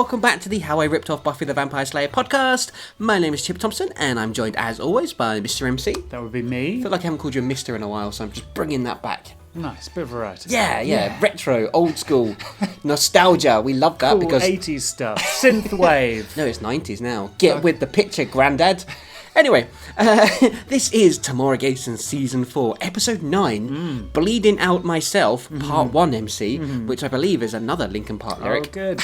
welcome back to the How I Ripped Off Buffy the Vampire Slayer podcast. My name is Chip Thompson, and I'm joined, as always, by Mr. MC. That would be me. I feel like I haven't called you a Mister in a while, so I'm just bringing that back. Nice, bit of variety. Yeah. Retro, old school, nostalgia. We love that cool because 80s stuff, synthwave. No, it's 90s now. Get with the picture, Grandad. Anyway, this is Tomuarigassen Season 4, Episode 9, Bleeding Out Myself, Part 1 MC, which I believe is another Linkin Park lyric. Oh, good.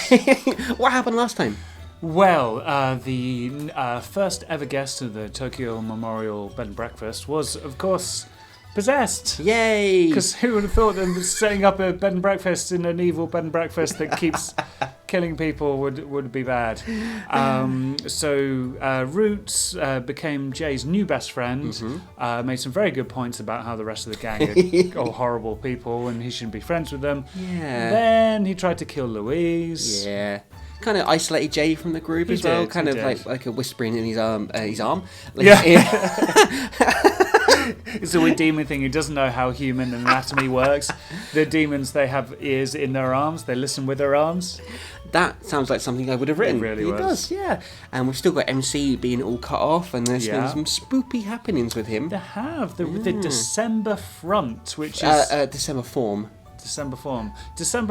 What happened last time? Well, the first ever guest of the Tokyo Memorial Bed and Breakfast was, of course, possessed. Yay! Because who would have thought that setting up a bed and breakfast in an evil bed and breakfast that keeps killing people would be bad. So Roots became Jay's new best friend, made some very good points about how the rest of the gang are all horrible people and he shouldn't be friends with them. Yeah. Then he tried to kill Louise. Yeah. Kind of isolated Jay from the group as well. Kind of like a whispering in his arm. Like, yeah. It's a weird demon thing. He doesn't know how human anatomy works. The demons, they have ears in their arms. They listen with their arms. That sounds like something I would have written. It really was. Does, yeah. And we've still got MC being all cut off, and there's been some spoopy happenings with him. They have. The December Front, which is... December Form. December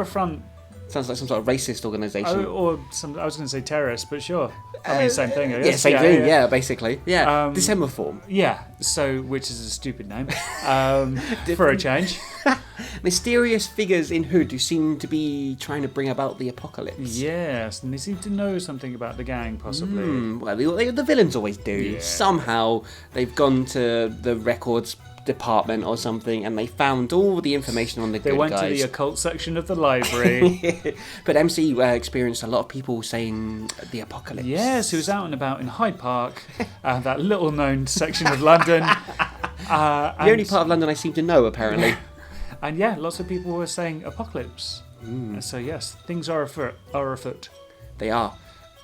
Front... Sounds like some sort of racist organisation. Or some, I was going to say terrorist, but sure. I mean, same thing, I guess. Yeah, same thing, yeah, basically. Yeah, December Form. Yeah, so, which is a stupid name, for a change. Mysterious figures in hood who seem to be trying to bring about the apocalypse. Yes, and they seem to know something about the gang, possibly. Well, the villains always do. Yeah. Somehow, they've gone to the records department or something and they found all the information on the good guys. They went to the occult section of the library. But MC experienced a lot of people saying the apocalypse. Yes, he was out and about in Hyde Park, that little known section of London. The only part of London I seem to know, apparently. And yeah, lots of people were saying apocalypse. So yes, things are afoot. They are.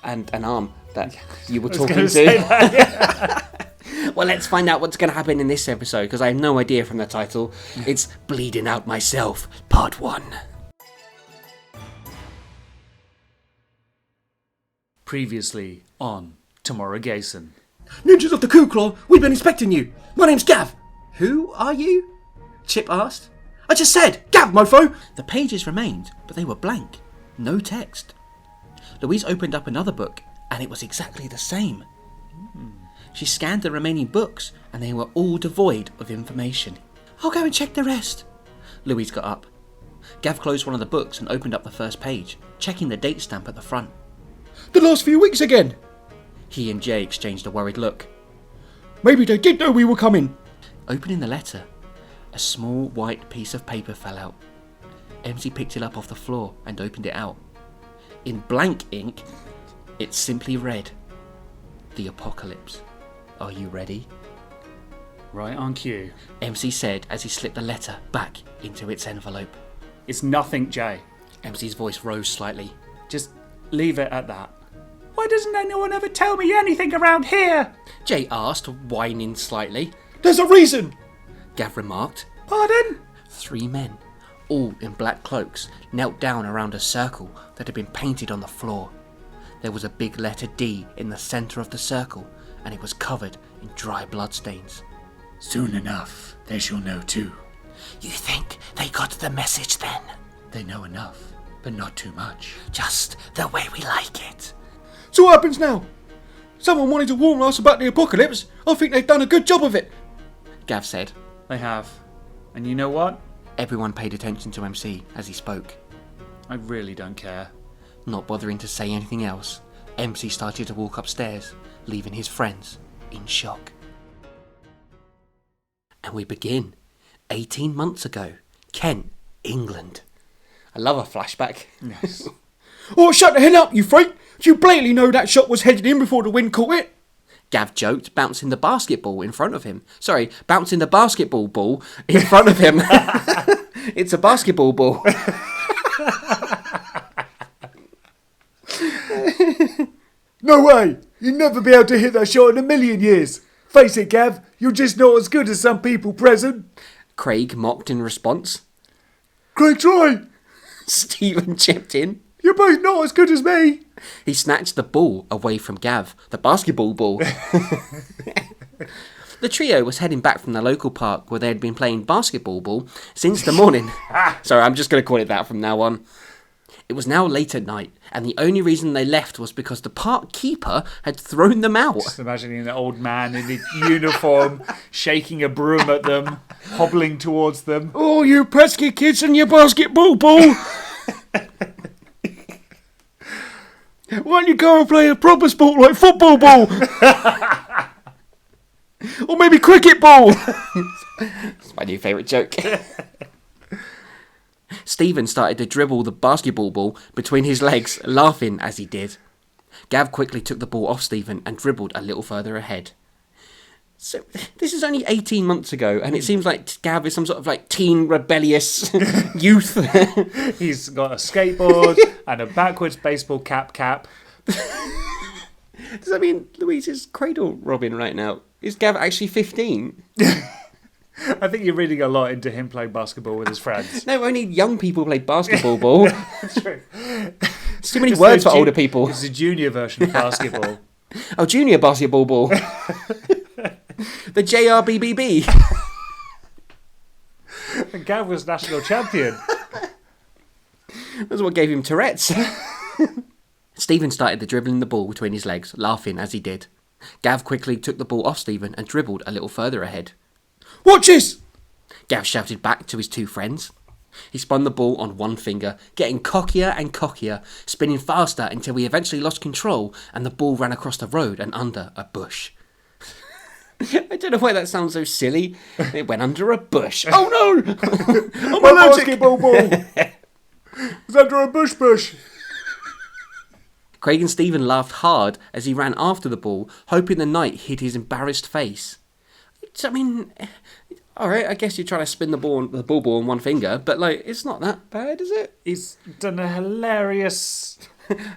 And an arm that you were I was talking gonna to. say that, yeah. Well, let's find out what's going to happen in this episode, because I have no idea from the title. It's Bleeding Out Myself, Part 1. Previously on Tomuarigassen. Ninjas of the Ku Klux, we've been inspecting you. My name's Gav. Who are you? Chip asked. I just said, Gav, mofo! The pages remained, but they were blank. No text. Louise opened up another book, and it was exactly the same. She scanned the remaining books, and they were all devoid of information. I'll go and check the rest. Louise got up. Gav closed one of the books and opened up the first page, checking the date stamp at the front. The last few weeks again! He and Jay exchanged a worried look. Maybe they did know we were coming. Opening the letter, a small white piece of paper fell out. MC picked it up off the floor and opened it out. In blank ink, it simply read, The Apocalypse. Are you ready? Right on cue. MC said as he slipped the letter back into its envelope. It's nothing, Jay. MC's voice rose slightly. Just leave it at that. Why doesn't anyone ever tell me anything around here? Jay asked, whining slightly. There's a reason! Gav remarked. Pardon? 3 men, all in black cloaks, knelt down around a circle that had been painted on the floor. There was a big letter D in the centre of the circle, and it was covered in dry bloodstains. Soon enough, they shall know too. You think they got the message then? They know enough, but not too much. Just the way we like it. So what happens now? Someone wanted to warn us about the apocalypse. I think they've done a good job of it. Gav said. They have. And you know what? Everyone paid attention to MC as he spoke. I really don't care. Not bothering to say anything else, MC started to walk upstairs, leaving his friends in shock. And we begin 18 months ago, Kent, England. I love a flashback. Yes. Oh, shut the hell up, you freak! You blatantly know that shot was headed in before the wind caught it. Gav joked, bouncing the basketball in front of him. Sorry, bouncing the basketball ball in front of him. It's a basketball ball. No way! You'll never be able to hit that shot in a million years. Face it, Gav, you're just not as good as some people present. Craig mocked in response. Craig's right. Stephen chipped in. You're both not as good as me. He snatched the ball away from Gav, the basketball ball. The trio was heading back from the local park where they had been playing basketball ball since the morning. Sorry, I'm just going to call it that from now on. It was now late at night, and the only reason they left was because the park keeper had thrown them out. Just imagining an old man in a uniform shaking a broom at them, hobbling towards them. Oh, you pesky kids and your basketball ball! Why don't you go and play a proper sport like football ball? Or maybe cricket ball. It's my new favourite joke. Stephen started to dribble the basketball ball between his legs, laughing as he did. Gav quickly took the ball off Stephen and dribbled a little further ahead. So, this is only 18 months ago, and it seems like Gav is some sort of like teen rebellious youth. He's got a skateboard and a backwards baseball cap. Does that mean Louise is cradle robbing right now? Is Gav actually 15? I think you're reading a lot into him playing basketball with his friends. No, only young people play basketball ball. That's true. It's too many words for older people. It's a junior version of basketball. Oh, junior basketball ball. The JRBBB. And Gav was national champion. That's what gave him Tourette's. Stephen started the dribbling the ball between his legs, laughing as he did. Gav quickly took the ball off Stephen and dribbled a little further ahead. Watch this! Gav shouted back to his two friends. He spun the ball on one finger, getting cockier and cockier, spinning faster until he eventually lost control and the ball ran across the road and under a bush. I don't know why that sounds so silly. It went under a bush. Oh no! I'm My allergic! basketball ball is under a bush. Craig and Stephen laughed hard as he ran after the ball, hoping the night hid his embarrassed face. I mean, alright, I guess you're trying to spin the ball on one finger, but like, it's not that bad, is it? He's done a hilarious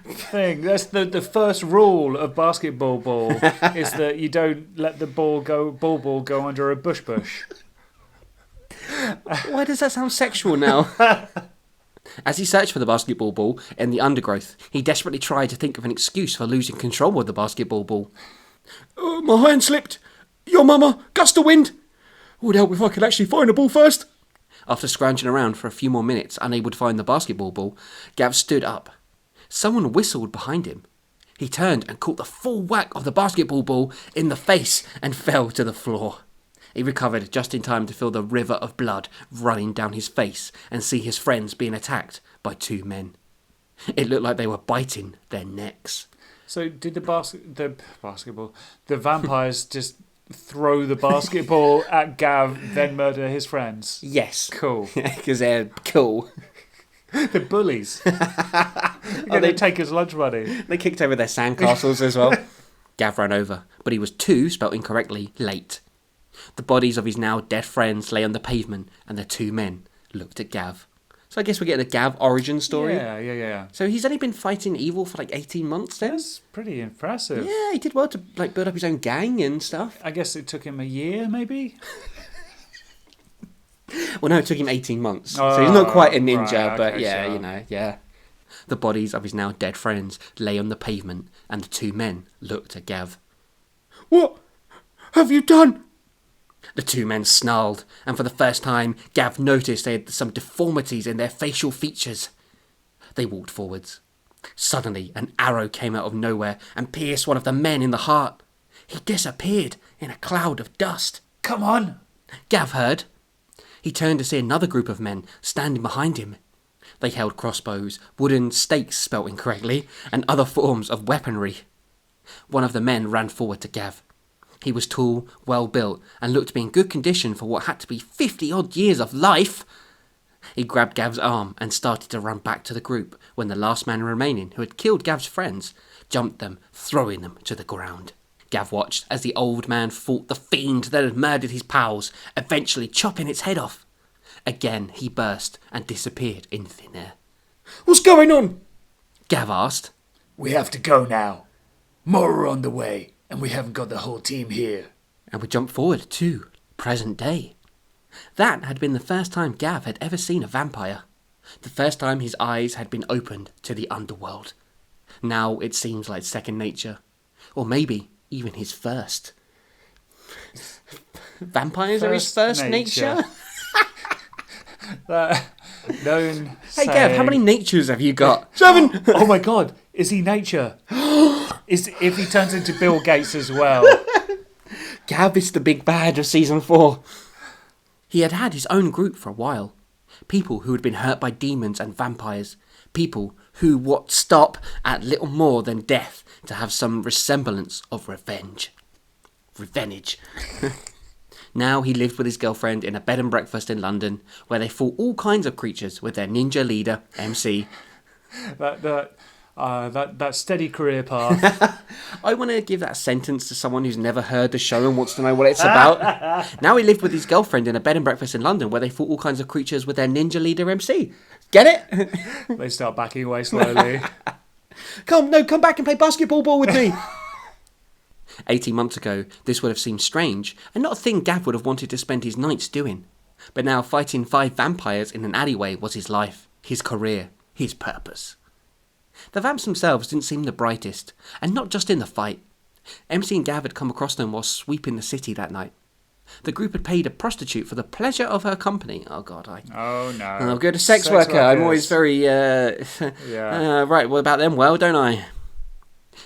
thing. That's the first rule of basketball ball is that you don't let the ball go under a bush. Why does that sound sexual now? As he searched for the basketball ball in the undergrowth, he desperately tried to think of an excuse for losing control of the basketball ball. My hand slipped. Your mama, gust of wind. Would help if I could actually find the ball first. After scrounging around for a few more minutes, unable to find the basketball ball, Gav stood up. Someone whistled behind him. He turned and caught the full whack of the basketball ball in the face and fell to the floor. He recovered just in time to feel the river of blood running down his face and see his friends being attacked by two men. It looked like they were biting their necks. So did the vampires just throw the basketball at Gav, then murder his friends? Yes. Cool. Because they're cool. The bullies. They take his lunch money. They kicked over their sandcastles as well. Gav ran over, but he was too, spelt incorrectly, late. The bodies of his now dead friends lay on the pavement, and the two men looked at Gav. So I guess we're getting a Gav origin story. Yeah. So he's only been fighting evil for like 18 months then? That's pretty impressive. Yeah, he did well to like build up his own gang and stuff. I guess it took him a year, maybe? Well, no, it took him 18 months. So he's not quite a ninja, right, but okay, yeah, so- you know, yeah. The bodies of his now dead friends lay on the pavement, and the two men looked at Gav. What have you done? The two men snarled, and for the first time, Gav noticed they had some deformities in their facial features. They walked forwards. Suddenly, an arrow came out of nowhere and pierced one of the men in the heart. He disappeared in a cloud of dust. Come on! Gav heard. He turned to see another group of men standing behind him. They held crossbows, wooden stakes spelt incorrectly, and other forms of weaponry. One of the men ran forward to Gav. He was tall, well-built, and looked to be in good condition for what had to be 50-odd years of life. He grabbed Gav's arm and started to run back to the group when the last man remaining, who had killed Gav's friends, jumped them, throwing them to the ground. Gav watched as the old man fought the fiend that had murdered his pals, eventually chopping its head off. Again he burst and disappeared in thin air. What's going on? Gav asked. We have to go now. More are on the way, and we haven't got the whole team here. And we jumped forward to present day. That had been the first time Gav had ever seen a vampire. The first time his eyes had been opened to the underworld. Now it seems like second nature. Or maybe even his first. Vampires are his first nature? Known Hey Gav, how many natures have you got? 7! Oh my god, is he nature? If he turns into Bill Gates as well. Gav is the big bad of season 4. He had had his own group for a while. People who had been hurt by demons and vampires. People who would stop at little more than death to have some resemblance of revenge. Revenge. Now he lived with his girlfriend in a bed and breakfast in London, where they fought all kinds of creatures with their ninja leader, MC. That steady career path. I want to give that sentence to someone who's never heard the show and wants to know what it's about. Now he lived with his girlfriend in a bed and breakfast in London, where they fought all kinds of creatures with their ninja leader, MC. Get it? They start backing away slowly. Come back and play basketball ball with me. 18 months ago, this would have seemed strange, and not a thing Gav would have wanted to spend his nights doing. But now fighting 5 vampires in an alleyway was his life, his career, his purpose. The vamps themselves didn't seem the brightest, and not just in the fight. MC and Gav had come across them while sweeping the city that night. The group had paid a prostitute for the pleasure of her company. Oh God, Oh no. I'll go to sex worker. I'm always very, Yeah. right, what about them? Well, don't I?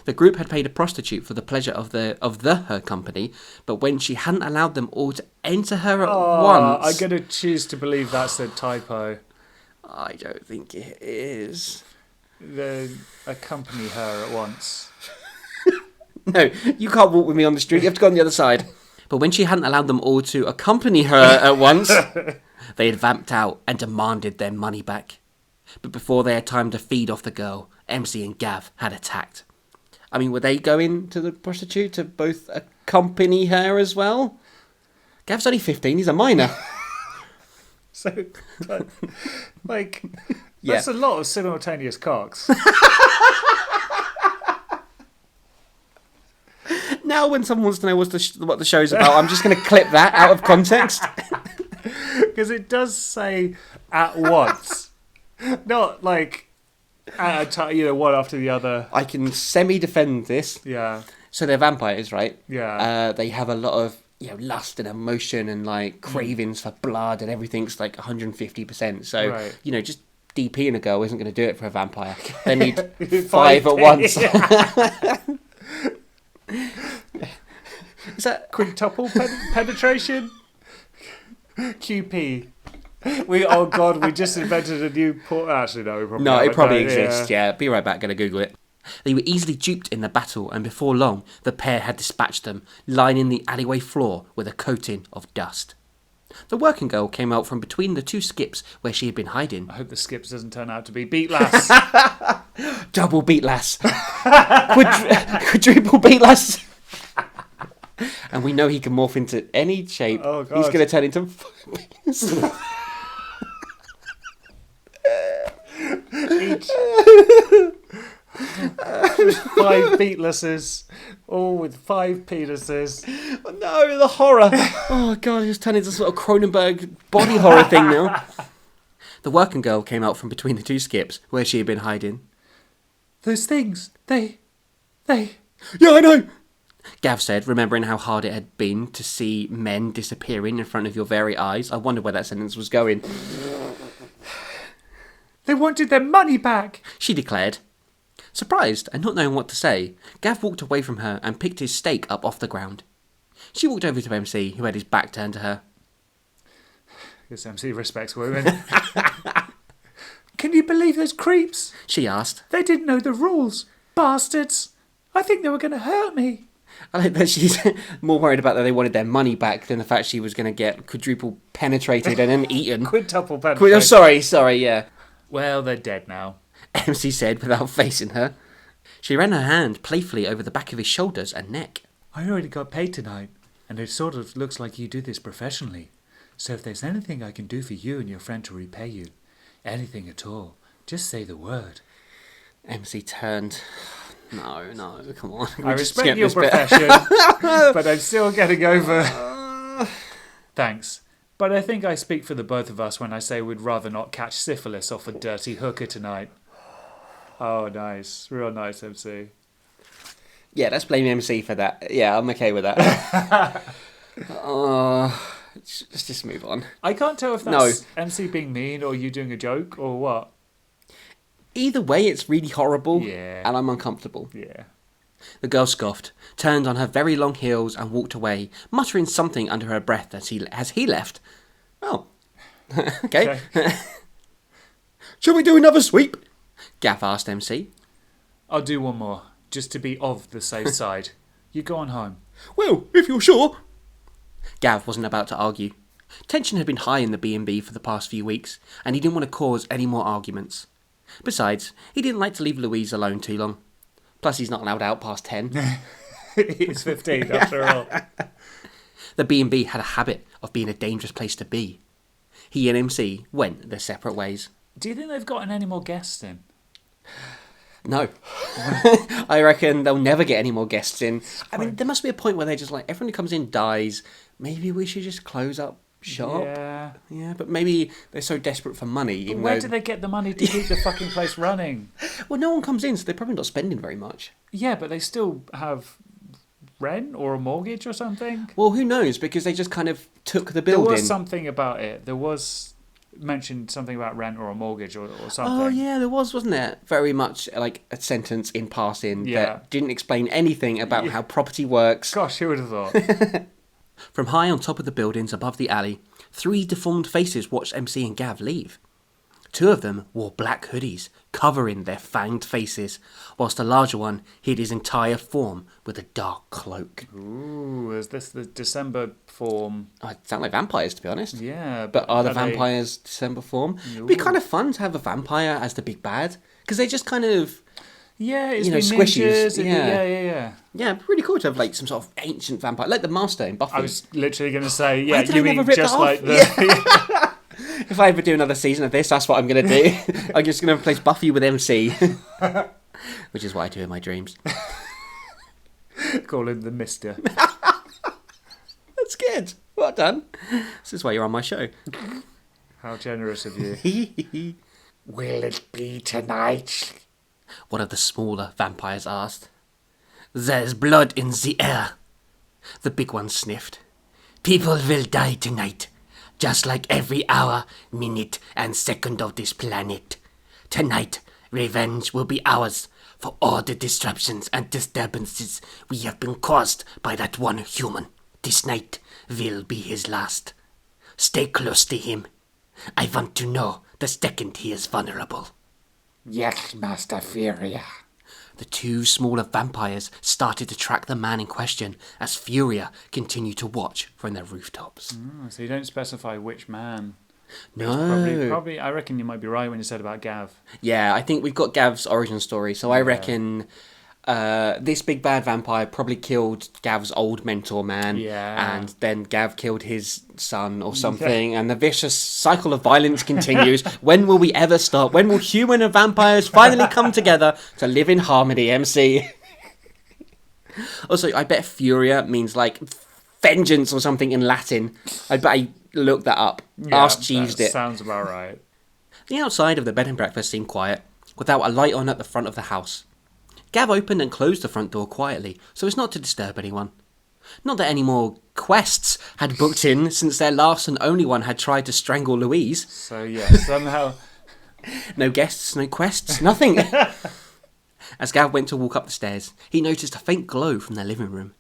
The group had paid a prostitute for the pleasure of her company, but when she hadn't allowed them all to enter her at once... I'm going to choose to believe that's a typo. I don't think it is. They accompany her at once. No, you can't walk with me on the street. You have to go on the other side. But when she hadn't allowed them all to accompany her at once, they had vamped out and demanded their money back. But before they had time to feed off the girl, MC and Gav had attacked. I mean, were they going to the prostitute to both accompany her as well? Gav's only 15, he's a minor. So, like, Yeah. that's a lot of simultaneous cocks. Now when someone wants to know what the show's about, I'm just going to clip that out of context. Because it does say at once. Not like, at a time, one after the other. I can semi-defend this. Yeah. So they're vampires, right? Yeah. They have a lot of lust and emotion and like cravings for blood, and everything's like 150%. So Right. Just DPing a girl isn't going to do it for a vampire. They need 5 at once. Is that Quintuple penetration? QP. We just invented a new actually, no, we probably No, it haven't. probably No, exists. Yeah, be right back. Gonna Google it. They were easily duped in the battle, and before long, the pair had dispatched them, lining the alleyway floor with a coating of dust. The working girl came out from between the 2 skips where she had been hiding. I hope the skips doesn't turn out to be beat lass. Double beat lass. Quadruple beat lass. And we know he can morph into any shape. Oh, God. He's going to turn into... Each. 5 beatlesses, all with 5 penises. Oh, no, the horror. Oh, God, he's turning into sort of Cronenberg body horror thing now. The working girl came out from between the 2 skips where she had been hiding. Those things, they... Yeah, I know. Gav said, remembering how hard it had been to see men disappearing in front of your very eyes. I wondered where that sentence was going. They wanted their money back. She declared. Surprised and not knowing what to say, Gav walked away from her and picked his stake up off the ground. She walked over to MC, who had his back turned to her. Because MC respects women. Can you believe those creeps? She asked. They didn't know the rules. Bastards. I think they were going to hurt me. I like that she's more worried about that they wanted their money back than the fact she was going to get quadruple penetrated and then eaten. Quintuple penetration. Oh, sorry, yeah. Well, they're dead now. MC said without facing her. She ran her hand playfully over the back of his shoulders and neck. I already got paid tonight, and it sort of looks like you do this professionally. So if there's anything I can do for you and your friend to repay you, anything at all, just say the word. MC turned. No, come on. I respect your profession, but I'm still getting over... Thanks, But I think I speak for the both of us when I say we'd rather not catch syphilis off a dirty hooker tonight. Oh, nice. Real nice, MC. Yeah, let's blame MC for that. Yeah, I'm okay with that. Let's just move on. I can't tell if that's MC being mean or you doing a joke or what. Either way, it's really horrible, Yeah. and I'm uncomfortable. Yeah. The girl scoffed, turned on her very long heels and walked away, muttering something under her breath as he left. Oh, okay. Shall we do another sweep? Gav asked MC. I'll do one more, just to be of the safe side. You go on home. Well, if you're sure. Gav wasn't about to argue. Tension had been high in the B&B for the past few weeks, and he didn't want to cause any more arguments. Besides, he didn't like to leave Louise alone too long. Plus, he's not allowed out past 10. He's 15 after all. The B&B had a habit of being a dangerous place to be. He and MC went their separate ways. Do you think they've gotten any more guests in? No. I reckon they'll never get any more guests in. I mean, there must be a point where they're just like, everyone who comes in dies. Maybe we should just close up shop. Yeah, but maybe they're so desperate for money. Where do they get the money to keep the fucking place running? Well, no one comes in, so they're probably not spending very much. Yeah, but they still have rent or a mortgage or something. Well, who knows? Because they just kind of took the building. There was something about it. There was mentioned something about rent or a mortgage or something. Oh, yeah, there was, wasn't there? Very much like a sentence in passing that didn't explain anything about how property works. Gosh, who would have thought? From high on top of the buildings above the alley, 3 deformed faces watched MC and Gav leave. 2 of them wore black hoodies, covering their fanged faces, whilst the larger one hid his entire form with a dark cloak. Ooh, is this the December form? Oh, it sound like vampires, to be honest. Yeah. But are the vampires December form? It'd be kind of fun to have a vampire as the big bad, because they just kind of... Yeah, it's squishies. Yeah. Yeah, really cool to have like some sort of ancient vampire, like the Master in Buffy. I was literally going to say, Why did I never rip just that like off? the... If I ever do another season of this, that's what I'm going to do. I'm just going to replace Buffy with MC. Which is what I do in my dreams. Call him the Mister. That's good. Well done. This is why you're on my show. How generous of you. Will it be tonight? One of the smaller vampires asked. There's blood in the air. The big one sniffed. People will die tonight. Just like every hour, minute, and second of this planet. Tonight, revenge will be ours for all the disruptions and disturbances we have been caused by that one human. This night will be his last. Stay close to him. I want to know the second he is vulnerable. Yes, Master Furia. The 2 smaller vampires started to track the man in question as Furia continued to watch from their rooftops. So you don't specify which man. No. Probably, I reckon you might be right when you said about Gav. Yeah, I think we've got Gav's origin story, so I reckon this big bad vampire probably killed Gav's old mentor man, and then Gav killed his son or something, and the vicious cycle of violence continues. When will we ever stop? When will human and vampires finally come together to live in harmony, MC? Also, I bet Furia means like vengeance or something in Latin. I bet I looked that up. Ask Jeeves it. Sounds about right. The outside of the bed and breakfast seemed quiet, without a light on at the front of the house. Gav opened and closed the front door quietly, so as not to disturb anyone. Not that any more quests had booked in since their last and only one had tried to strangle Louise. So yeah, somehow... No guests, no quests, nothing. As Gav went to walk up the stairs, he noticed a faint glow from their living room.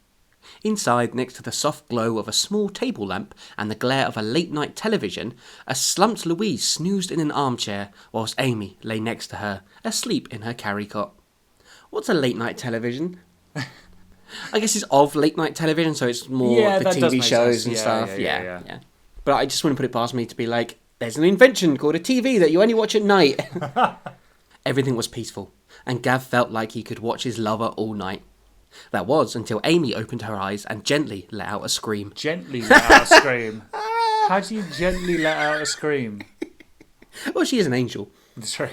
Inside, next to the soft glow of a small table lamp and the glare of a late-night television, a slumped Louise snoozed in an armchair whilst Amy lay next to her, asleep in her carry cot. What's a late-night television? I guess it's of late-night television, so it's more the TV shows and stuff. Yeah. But I just wouldn't put it past me to be like, there's an invention called a TV that you only watch at night. Everything was peaceful, and Gav felt like he could watch his lover all night. That was until Amy opened her eyes and gently let out a scream. Gently let out a scream? How do you gently let out a scream? Well, she is an angel. That's right.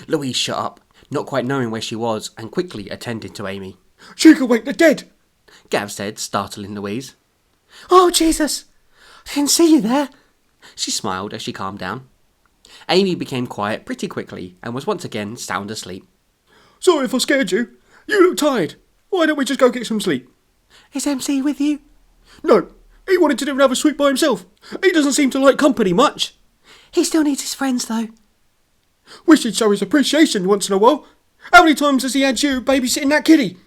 Louise shut up, not quite knowing where she was, and quickly attended to Amy. She can wake the dead. Gav said, startling Louise. Oh, Jesus! I didn't see you there. She smiled as she calmed down. Amy became quiet pretty quickly and was once again sound asleep. Sorry if I scared you. You look tired. Why don't we just go get some sleep? Is MC with you? No, he wanted to do another sweep by himself. He doesn't seem to like company much. He still needs his friends, though. Wish he'd show his appreciation once in a while. How many times has he had you babysitting that kiddie?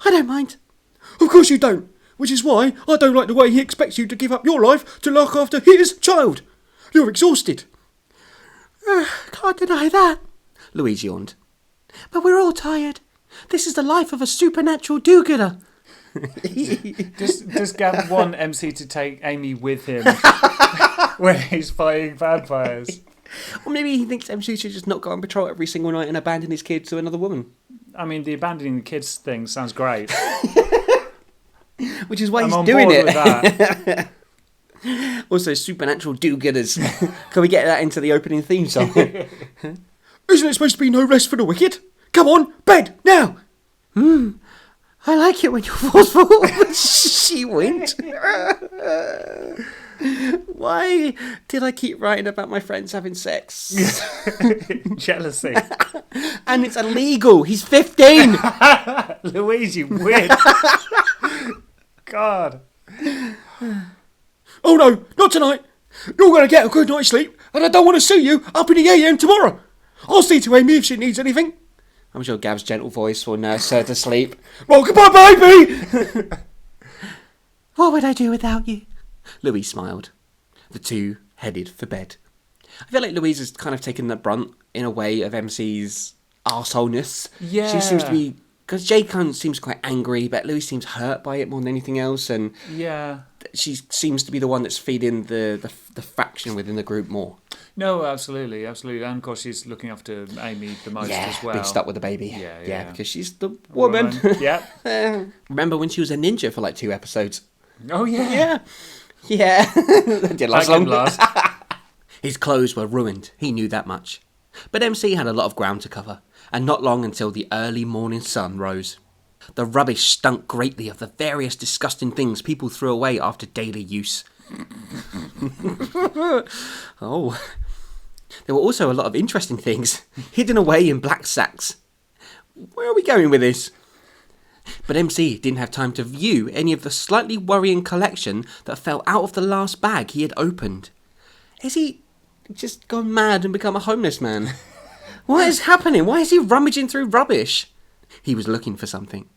I don't mind. Of course you don't. Which is why I don't like the way he expects you to give up your life to look after his child. You're exhausted. Can't deny that, Louise yawned. But we're all tired. This is the life of a supernatural do-gooder. Does Gav want MC to take Amy with him when he's fighting vampires? Or maybe he thinks MC should just not go on patrol every single night and abandon his kids to another woman. I mean, the abandoning the kids thing sounds great. Which is why I'm he's on doing board it. with that. Also, supernatural do-gooders. Can we get that into the opening theme song? Isn't it supposed to be no rest for the wicked? Come on, bed, now! I like it when you're forceful. She winked. Why did I keep writing about my friends having sex? Jealousy. And it's illegal. He's 15. Louise, you weird. God. Oh no, not tonight. You're going to get a good night's sleep, and I don't want to see you up in the AM tomorrow. I'll see to Amy if she needs anything. I'm sure Gav's gentle voice will nurse her to sleep. Well, goodbye, baby! What would I do without you? Louise smiled. The two headed for bed. I feel like Louise has kind of taken the brunt, in a way, of MC's arseholeness. Yeah. She seems to be... Because Jay kind of seems quite angry, but Louise seems hurt by it more than anything else, and Yeah. she seems to be the one that's feeding the faction within the group more. No, absolutely. And of course, she's looking after Amy the most as well. Being stuck with the baby. Yeah. Because she's the woman. Yep. Remember when she was a ninja for like 2 episodes? Oh, yeah. Yeah. Didn't last long. Last. His clothes were ruined, he knew that much. But MC had a lot of ground to cover, and not long until the early morning sun rose. The rubbish stunk greatly of the various disgusting things people threw away after daily use. Oh. There were also a lot of interesting things, hidden away in black sacks. Where are we going with this? But MC didn't have time to view any of the slightly worrying collection that fell out of the last bag he had opened. Is he just gone mad and become a homeless man? What is happening? Why is he rummaging through rubbish? He was looking for something.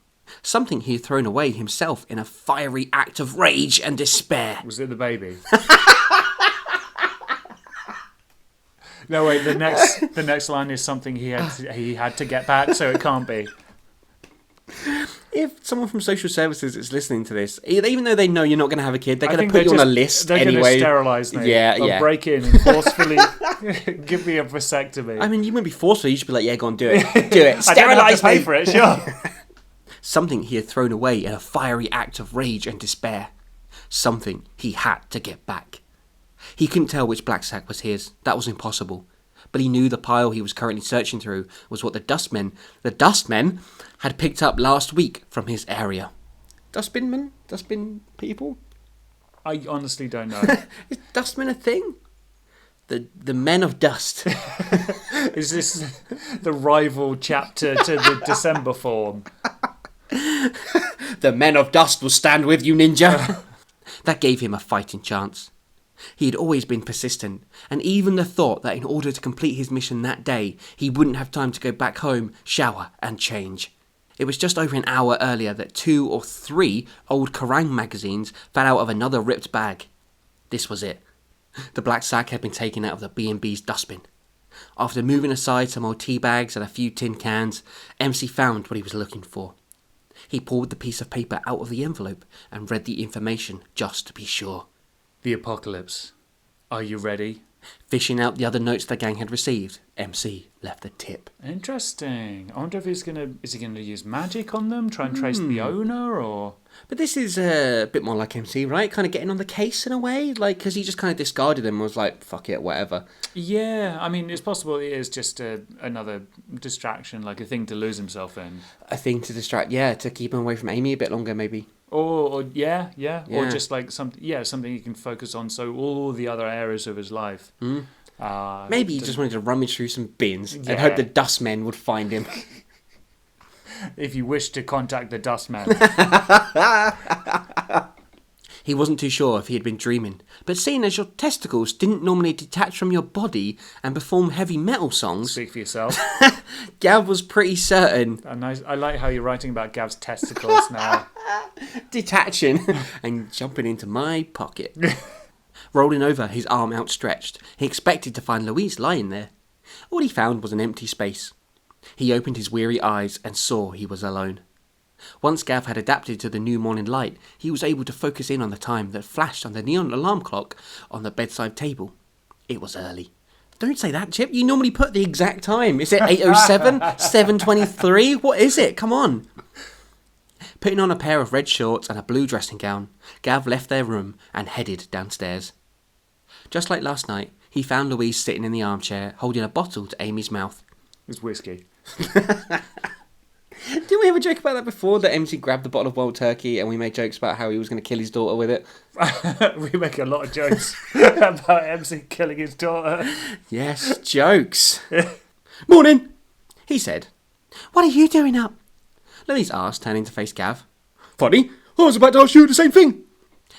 Something he had thrown away himself in a fiery act of rage and despair. Was it the baby? No, wait. The next line is something he had to get back, so it can't be. If someone from social services is listening to this, even though they know you're not going to have a kid, they're I going to think put you they're on a list They're anyway. going to sterilise me. Yeah. Break in and forcefully give me a vasectomy. I mean, you wouldn't be forceful. You should be like, yeah, go on, do it. Do it. I don't have Sterilise to pay me. for it, sure. Something he had thrown away in a fiery act of rage and despair. Something he had to get back. He couldn't tell which black sack was his. That was impossible. But he knew the pile he was currently searching through was what the dustmen had picked up last week from his area. Dustbinmen? Dustbin people? I honestly don't know. Is dustmen a thing? The men of dust. Is this the rival chapter to the December form? The men of dust will stand with you, ninja. That gave him a fighting chance. He had always been persistent, and even the thought that in order to complete his mission that day, he wouldn't have time to go back home, shower, and change. It was just over an hour earlier that 2 or 3 old Kerrang magazines fell out of another ripped bag. This was it. The black sack had been taken out of the B&B's dustbin. After moving aside some old tea bags and a few tin cans, MC found what he was looking for. He pulled the piece of paper out of the envelope and read the information just to be sure. The apocalypse. Are you ready? Fishing out the other notes the gang had received, MC left a tip. Interesting. I wonder if is he gonna use magic on them, try and trace the owner, or... But this is a bit more like MC, right? Kind of getting on the case in a way, like, because he just kind of discarded them and was like, fuck it, whatever. Yeah, I mean, it's possible it is just another distraction, like a thing to lose himself in. A thing to distract, yeah, to keep him away from Amy a bit longer, maybe. Or yeah, Yeah. or just like something he can focus on. So all the other areas of his life. Maybe he just wanted to rummage through some bins and Yeah. hope the dustmen would find him. If you wish to contact the dustman. He wasn't too sure if he had been dreaming, but seeing as your testicles didn't normally detach from your body and perform heavy metal songs, Speak for yourself. Gav was pretty certain I like how you're writing about Gav's testicles now. detaching and jumping into my pocket. Rolling over, his arm outstretched, he expected to find Louise lying there. All he found was an empty space. He opened his weary eyes and saw he was alone. Once Gav had adapted to the new morning light, he was able to focus in on the time that flashed on the neon alarm clock on the bedside table. It was early. Don't say that, Chip. You normally put the exact time. Is it 8:07? 7:23? What is it? Come on. Putting on a pair of red shorts and a blue dressing gown, Gav left their room and headed downstairs. Just like last night, he found Louise sitting in the armchair, holding a bottle to Amy's mouth. It's whiskey. Didn't we have a joke about that before? That MC grabbed the bottle of wild turkey and we made jokes about how he was going to kill his daughter with it? We make a lot of jokes about MC killing his daughter. Yes, jokes. Morning. He said. What are you doing up? Louise asked, turning to face Gav. Funny, I was about to ask you the same thing.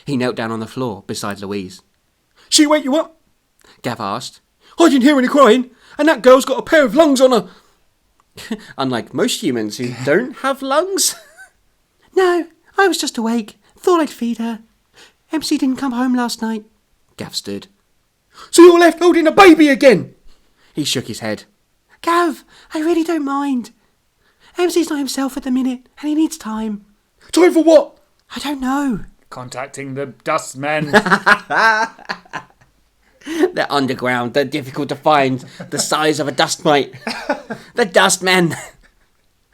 He knelt down on the floor beside Louise. She wake you up? Gav asked. I didn't hear any crying, and that girl's got a pair of lungs on her. Unlike most humans who don't have lungs. No, I was just awake. Thought I'd feed her. MC didn't come home last night. Gav stood. So you're left holding a baby again? He shook his head. Gav, I really don't mind. MC's not himself at the minute, and he needs time. Time for what? I don't know. Contacting the dustmen. They're underground, they're difficult to find, the size of a dust mite. The dustmen.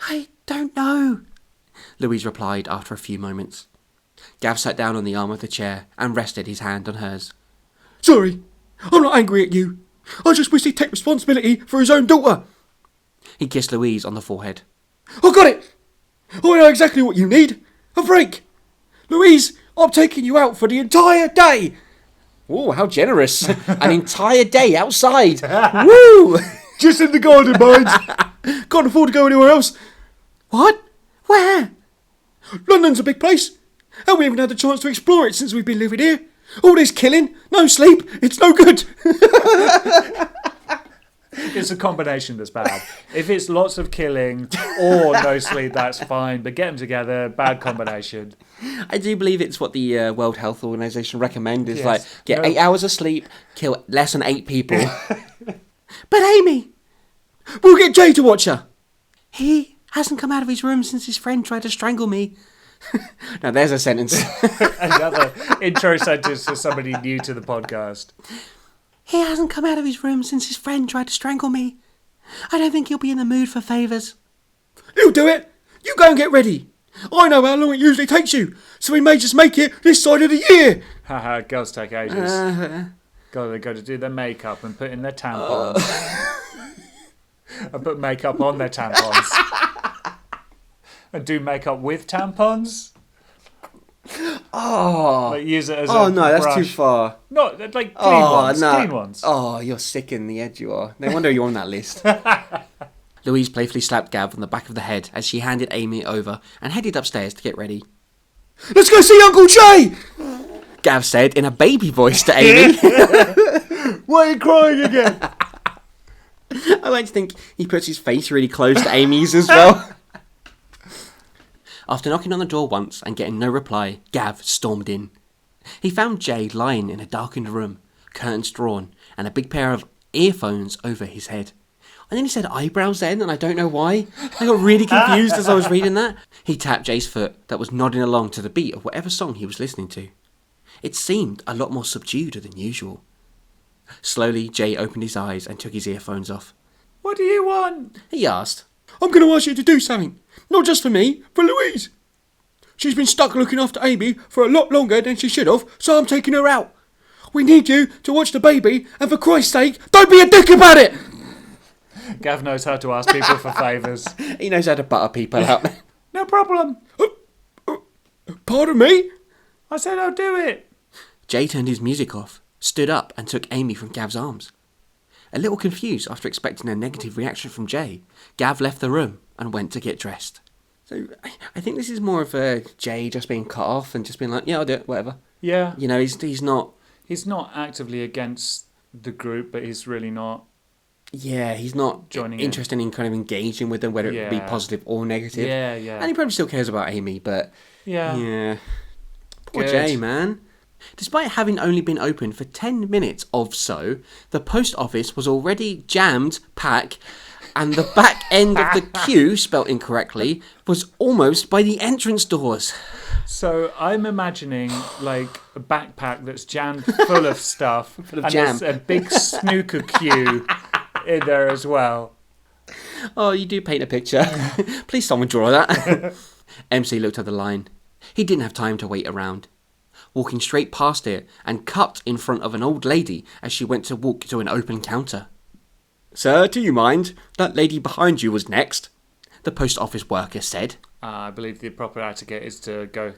I don't know, Louise replied after a few moments. Gav sat down on the arm of the chair and rested his hand on hers. Sorry, I'm not angry at you. I just wish he'd take responsibility for his own daughter. He kissed Louise on the forehead. I got it. I know exactly what you need. A break. Louise, I'm taking you out for the entire day. Oh, how generous. An entire day outside. Woo! Just in the garden, mind. Can't afford to go anywhere else. What? Where? London's a big place, and we haven't had the chance to explore it since we've been living here. All this killing, no sleep, it's no good. It's a combination that's bad. If it's lots of killing or no sleep, that's fine. But get them together, bad combination. I do believe it's what the World Health Organization recommend is Yes. like, get No. 8 hours of sleep, kill less than 8 people. But Amy, We'll get Jay to watch her. he hasn't come out of his room since his friend tried to strangle me. Now there's a sentence. Another intro sentence for somebody new to the podcast. He hasn't come out of his room since his friend tried to strangle me. I don't think he'll be in the mood for favours. He'll do it. You go and get ready. I know how long it usually takes you, so we may just make it this side of the year. Haha, girls take ages. They've got to do their makeup and put in their tampons. And put makeup on their tampons. And do makeup with tampons. Oh, Like use it as oh a no, that's brush. too far. Not like clean Oh, ones. no. Clean ones. Oh, you're sick in the head, you are. No wonder you're on that list. Louise playfully slapped Gav on the back of the head as she handed Amy over and headed upstairs to get ready. Let's go see Uncle Jay. Gav said in a baby voice to Amy. Why are you crying again? I like to think he puts his face really close to Amy's as well. After knocking on the door once and getting no reply, Gav stormed in. He found Jay lying in a darkened room, curtains drawn, and a big pair of earphones over his head. And then he said eyebrows then, and I don't know why. I got really confused as I was reading that. He tapped Jay's foot that was nodding along to the beat of whatever song he was listening to. It seemed a lot more subdued than usual. Slowly, Jay opened his eyes and took his earphones off. What do you want? He asked. I'm going to ask you to do something. Not just for me, for Louise. She's been stuck looking after Amy for a lot longer than she should have, so I'm taking her out. We need you to watch the baby, and for Christ's sake, don't be a dick about it! Gav knows how to ask people for favours. He knows how to butter people out. No problem. Pardon me? I said I'll do it. Jay turned his music off, stood up and took Amy from Gav's arms. A little confused after expecting a negative reaction from Jay, Gav left the room and went to get dressed. So I think this is more of a Jay just being cut off and just being like, yeah, I'll do it, whatever. Yeah. You know, he's not... He's not actively against the group, but he's really not. Yeah, he's not Joining interested in kind of engaging with them, whether it be Yeah. positive or negative. Yeah, yeah. And he probably still cares about Amy, but... Yeah. Yeah. Poor Good. Jay, man. Despite having only been open for 10 minutes or so, the post office was already jammed, packed, and the back end of the queue, spelt incorrectly, was almost by the entrance doors. So I'm imagining like a backpack that's jammed full of stuff, Full of and jam. there's a big snooker queue in there as well. Oh, you do paint a picture. Please someone draw that. MC looked at the line. He didn't have time to wait around. Walking straight past it and cut in front of an old lady as she went to walk to an open counter. Sir, do you mind? That lady behind you was next, the post office worker said. I believe the proper etiquette is to go,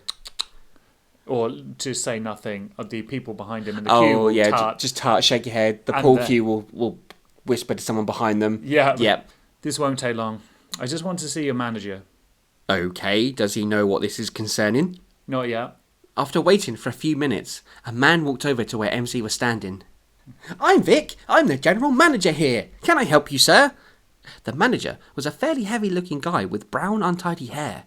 or to say nothing. Of the people behind him in the queue Oh, will yeah, tart. just shake your head. The And pool then- queue will whisper to someone behind them. Yeah. Yep. This won't take long. I just want to see your manager. Okay, does he know what this is concerning? Not yet. After waiting for a few minutes, a man walked over to where MC was standing. I'm Vic. I'm the general manager here. Can I help you, sir? The manager was a fairly heavy-looking guy with brown, untidy hair.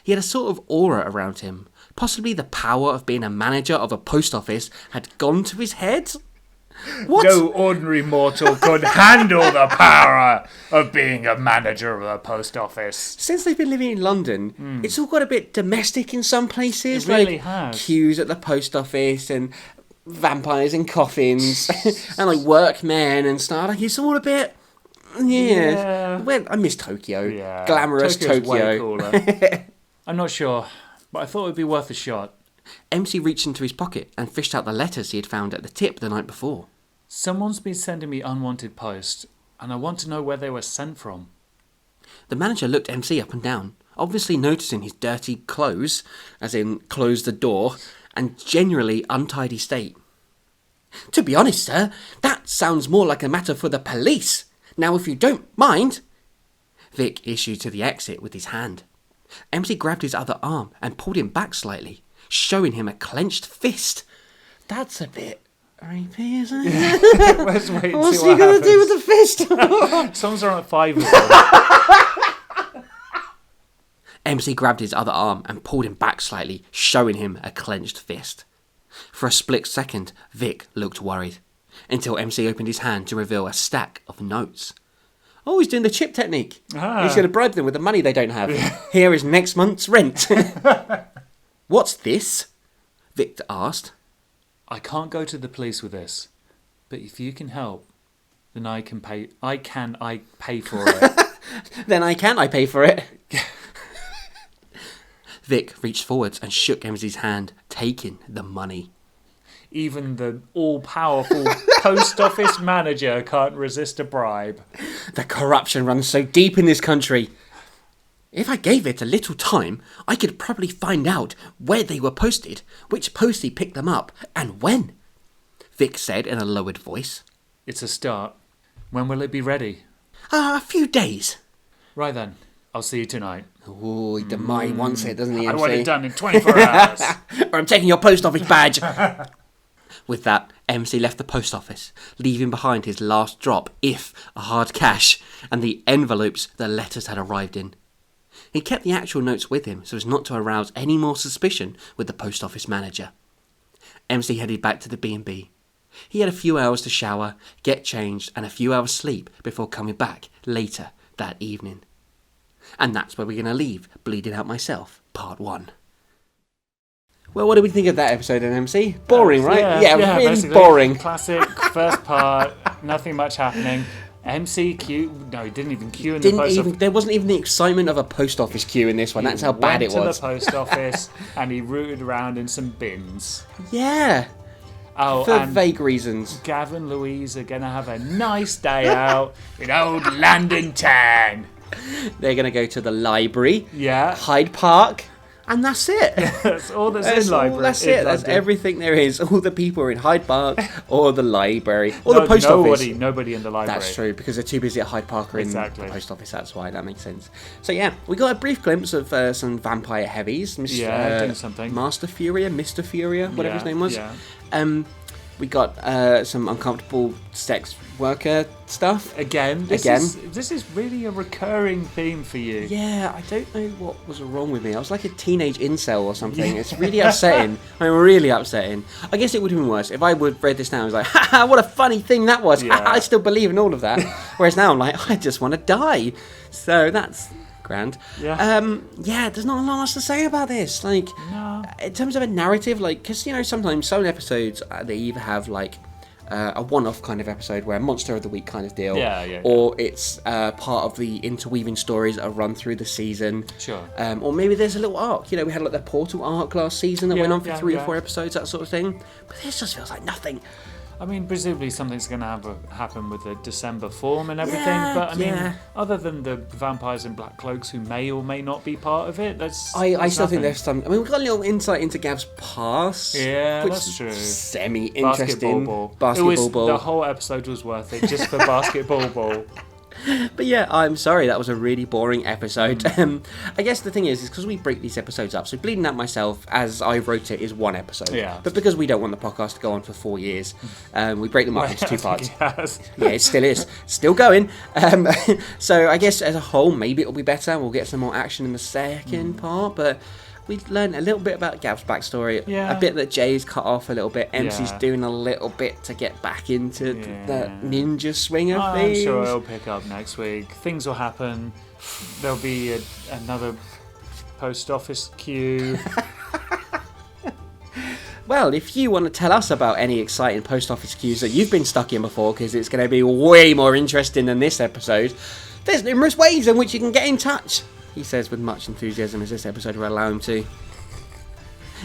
He had a sort of aura around him. Possibly the power of being a manager of a post office had gone to his head? What? No ordinary mortal could handle the power of being a manager of a post office. Since they've been living in London, it's all got a bit domestic in some places. It really like has. queues at the post office and vampires in coffins and like workmen and stuff. Like it's all a bit... Yeah. Well, I miss Tokyo. Yeah. Glamorous Tokyo's way Tokyo. cooler. I'm not sure, but I thought it would be worth a shot. MC reached into his pocket and fished out the letters he had found at the tip the night before. Someone's been sending me unwanted posts, and I want to know where they were sent from. The manager looked MC up and down, obviously noticing his dirty clothes, as in closed the door, and generally untidy state. To be honest, sir, that sounds more like a matter for the police. Now, if you don't mind... Vic issued to the exit with his hand. MC grabbed his other arm and pulled him back slightly, showing him a clenched fist. That's a bit creepy, isn't it? Let's wait and What's see he what going happens. to do with the fist? Someone's around 5 of them. MC grabbed his other arm and pulled him back slightly, showing him a clenched fist. For a split second, Vic looked worried, until MC opened his hand to reveal a stack of notes. Oh, he's doing the chip technique. Ah. He's going to bribe them with the money they don't have. Here is next month's rent. What's this? Vic asked. I can't go to the police with this, but if you can help, then I pay for it. Then I pay for it. Vic reached forwards and shook MC's hand, taking the money. Even the all-powerful post office manager can't resist a bribe. The corruption runs so deep in this country. If I gave it a little time, I could probably find out where they were posted, which postie picked them up, and when. Vic said in a lowered voice. It's a start. When will it be ready? A few days. Right then, I'll see you tonight. Ooh, he wants it, doesn't he, I MC? want it done in 24 hours. Or I'm taking your post office badge. With that, MC left the post office, leaving behind his last drop, if a hard cash, and the envelopes the letters had arrived in. He kept the actual notes with him so as not to arouse any more suspicion with the post office manager. MC headed back to the B&B. He had a few hours to shower, get changed, and a few hours sleep before coming back later that evening. And that's where we're going to leave Bleeding Out Myself, Part 1. Well, what do we think of that episode then, MC? Boring, right? Yeah, really basically. boring. Classic, first part, nothing much happening. MC queue, no, he didn't even queue in the Didn't post even, office. there wasn't even the excitement of a post office queue in this one. That's how bad it Went was. to the post office and he rooted around in some bins. Yeah, Oh, for and vague reasons. Gav and Louise are going to have a nice day out in old London town. They're going to go to the library, Yeah. Hyde Park, And that's it. That's all that's in library. That's in it. That's London. everything there is. All the people are in Hyde Park or the library or the post office. Nobody in the library. That's true, because they're too busy at Hyde Park or in Exactly. the post office. That's why, that makes sense. So yeah, we got a brief glimpse of some vampire heavies. Doing something. Master Furia, Mr. Furia, whatever his name was. Yeah. We got some uncomfortable sex worker stuff. This is really a recurring theme for you. Yeah, I don't know what was wrong with me. I was like a teenage incel or something. It's really upsetting. Really upsetting. I guess it would have been worse if I would read this now and was like, haha, what a funny thing that was. Yeah. I still believe in all of that. Whereas now I'm like, I just want to die. So that's grand. Yeah. There's not a lot else to say about this. Like, No. in terms of a narrative, like, because, sometimes some episodes, they either have, like, a one-off kind of episode where a monster of the week kind of deal, or it's part of the interweaving stories that are run through the season. Sure. Or maybe there's a little arc. We had like the Portal arc last season that went on for 3 or 4 episodes, that sort of thing. But this just feels like nothing. I mean, presumably something's going to happen with the December form and everything, but I mean, other than the vampires in black cloaks who may or may not be part of it, I still think there's some. I mean, we've got a little insight into Gav's past. Yeah, which that's true. Semi-interesting. Basketball ball. The whole episode was worth it just for basketball ball. But yeah, I'm sorry, that was a really boring episode. I guess the thing is because we break these episodes up, so Bleeding Out Myself, as I wrote it, is 1 episode. Yeah. But because we don't want the podcast to go on for 4 years, we break them up into 2 parts. Yes. Yeah, it still is. Still going. So I guess as a whole, maybe it'll be better. We'll get some more action in the second part, but we learned a little bit about Gav's backstory. Yeah. A bit that Jay's cut off a little bit. MC's Yeah. doing a little bit to get back into the ninja swing of I'm things. sure it'll pick up next week. Things will happen. There'll be another post office queue. Well, if you want to tell us about any exciting post office queues that you've been stuck in before, because it's going to be way more interesting than this episode, there's numerous ways in which you can get in touch, he says with much enthusiasm, as this episode will allow him to.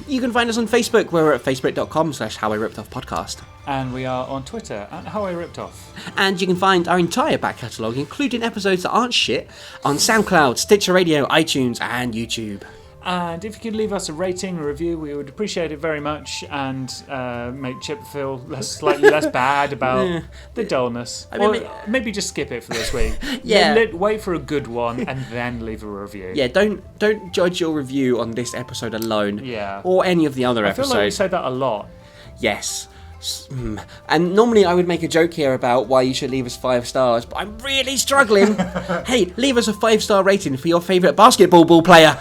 You can find us on Facebook, where we're at facebook.com/HowIRippedOffPodcast. And we are on Twitter at How I Ripped Off. And you can find our entire back catalogue, including episodes that aren't shit, on SoundCloud, Stitcher Radio, iTunes, and YouTube. And if you could leave us a rating, a review, we would appreciate it very much, and make Chip feel slightly less bad about the dullness. Or maybe just skip it for this week. Wait for a good one and then leave a review. Yeah, don't judge your review on this episode alone. Yeah. Or any of the other episodes. I feel like we say that a lot. Yes. And normally I would make a joke here about why you should leave us 5 stars, but I'm really struggling. Hey, leave us a 5-star rating for your favourite basketball ball player.